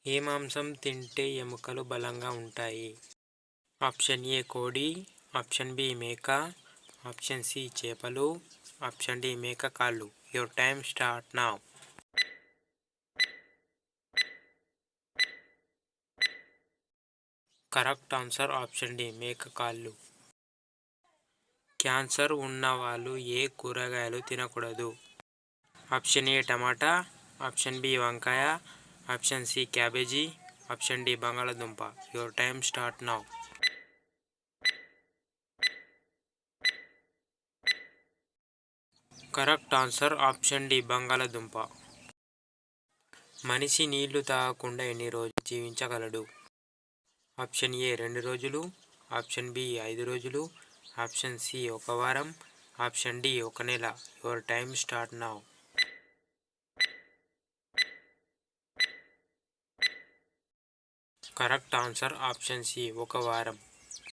ఏ మాంసం తింటే ఎముకలు బలంగా ఉంటాయి? ఆప్షన్ ఏ కోడి, ఆప్షన్ బి మేక, ఆప్షన్ సి చేపలు, ఆప్షన్ డి మేక కాళ్ళు. Your time start now. Correct answer option D మేక కాళ్ళు. క్యాన్సర్ ఉన్నవాళ్ళు ఏ కూరగాయలు తినకూడదు? ఆప్షన్ ఏ టమాటా, ఆప్షన్ బి వంకాయ, option C cabbage, option D బంగాళదుంప. Your time start now. Correct answer option D బంగాళదుంప. మనిషి నీళ్లు తాగకుండా ఎన్ని రోజులు జీవించగలడు? ఆప్షన్ ఏ 2 రోజులు, ఆప్షన్ బి 5 రోజులు, ఆప్షన్ సి 1 వారం, ఆప్షన్ డి 1 నెల. Your time start now. Correct answer option C 1 వారం.